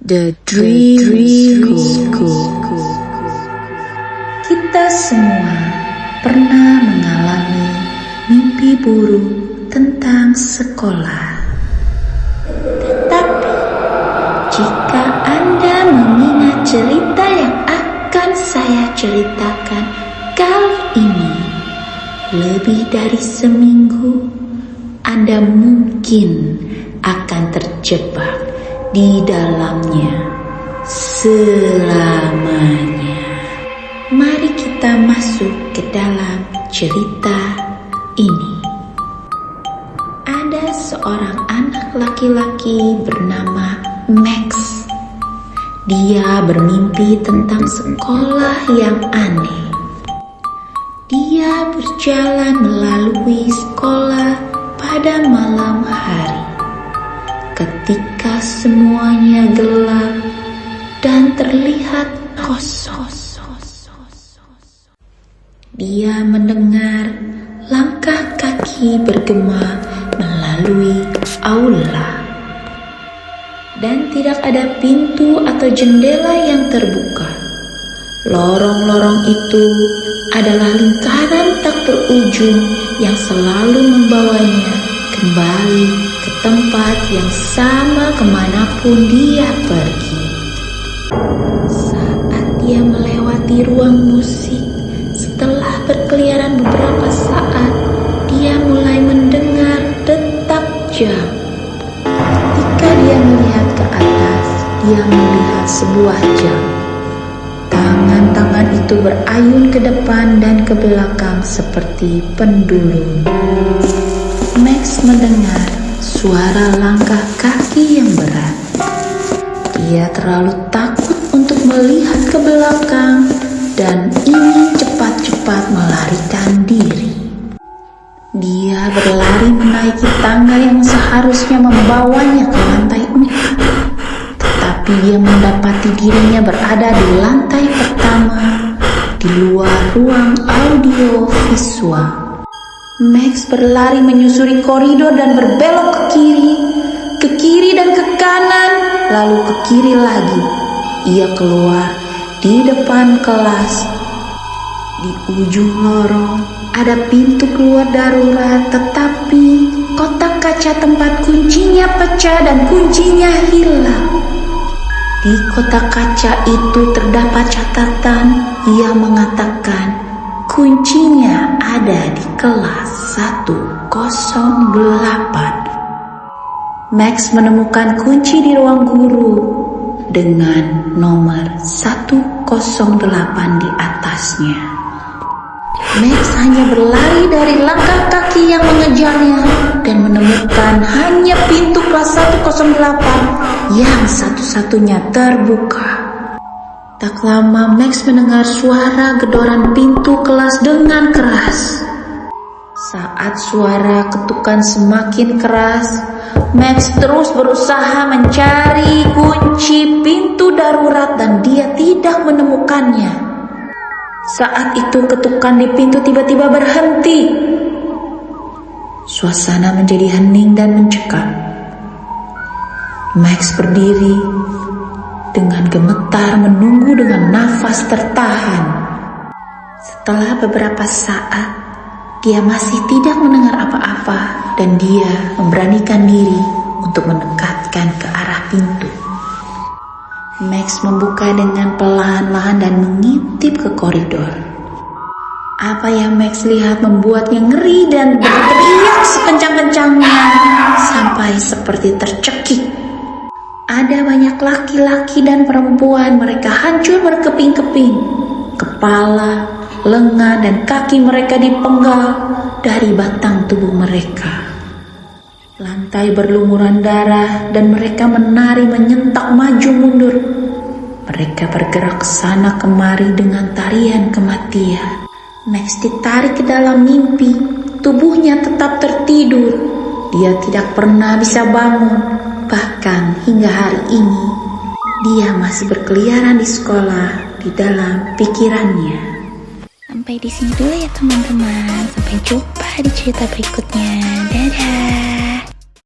The Dream School. Kita semua pernah mengalami mimpi buruk tentang sekolah. Tetapi jika Anda mengingat cerita yang akan saya ceritakan kali ini, lebih dari seminggu, Anda mungkin akan terjebak di dalamnya selamanya. Mari kita masuk ke dalam cerita ini. Ada seorang anak laki-laki bernama Max. Dia bermimpi tentang sekolah yang aneh. Dia berjalan melalui sekolah pada malam hari, ketika semuanya gelap dan terlihat kosong. Dia mendengar langkah kaki bergema melalui aula, dan tidak ada pintu atau jendela yang terbuka. Lorong-lorong itu adalah lingkaran tak berujung yang selalu membawanya kembali ke tempat yang sama kemanapun dia pergi. Saat dia melewati ruang musik, setelah berkeliaran beberapa saat, dia mulai mendengar detak jam. Ketika dia melihat ke atas, dia melihat sebuah jam. Tangan-tangan itu berayun ke depan dan ke belakang seperti pendulum. Max mendengar suara langkah kaki yang berat. Dia terlalu takut untuk melihat ke belakang dan ingin cepat-cepat melarikan diri. Dia berlari menaiki tangga yang seharusnya membawanya ke lantai 4. Tetapi dia mendapati dirinya berada di lantai pertama, di luar ruang audio visual. Max berlari menyusuri koridor dan berbelok ke kiri dan ke kanan, lalu ke kiri lagi. Ia keluar di depan kelas. Di ujung lorong ada pintu keluar darurat, tetapi kotak kaca tempat kuncinya pecah dan kuncinya hilang. Di kotak kaca itu terdapat catatan yang mengatakan kuncinya ada di kelas 108. Max menemukan kunci di ruang guru dengan nomor 108 di atasnya. Max hanya berlari dari langkah kaki yang mengejarnya dan menemukan hanya pintu kelas 108 yang satu-satunya terbuka. Tak lama Max mendengar suara gedoran pintu kelas dengan keras. Saat suara ketukan semakin keras, Max terus berusaha mencari kunci pintu darurat dan dia tidak menemukannya. Saat itu ketukan di pintu tiba-tiba berhenti. Suasana menjadi hening dan mencekam. Max berdiri dengan gemetar menunggu dengan nafas tertahan. Setelah beberapa saat, dia masih tidak mendengar apa-apa dan dia memberanikan diri untuk mendekatkan ke arah pintu. Max membuka dengan perlahan-lahan dan mengintip ke koridor. Apa yang Max lihat membuatnya ngeri dan berteriak sekencang-kencangnya sampai seperti tercekik. Ada banyak laki-laki dan perempuan, mereka hancur berkeping-keping. Kepala, lengan, dan kaki mereka dipenggal dari batang tubuh mereka. Lantai berlumuran darah dan mereka menari menyentak maju mundur. Mereka bergerak ke sana kemari dengan tarian kematian. Max ditarik ke dalam mimpi, tubuhnya tetap tertidur. Dia tidak pernah bisa bangun, bahkan hingga hari ini dia masih berkeliaran di sekolah di dalam pikirannya. Sampai di sini dulu ya teman-teman. Sampai jumpa di cerita berikutnya. Dadah.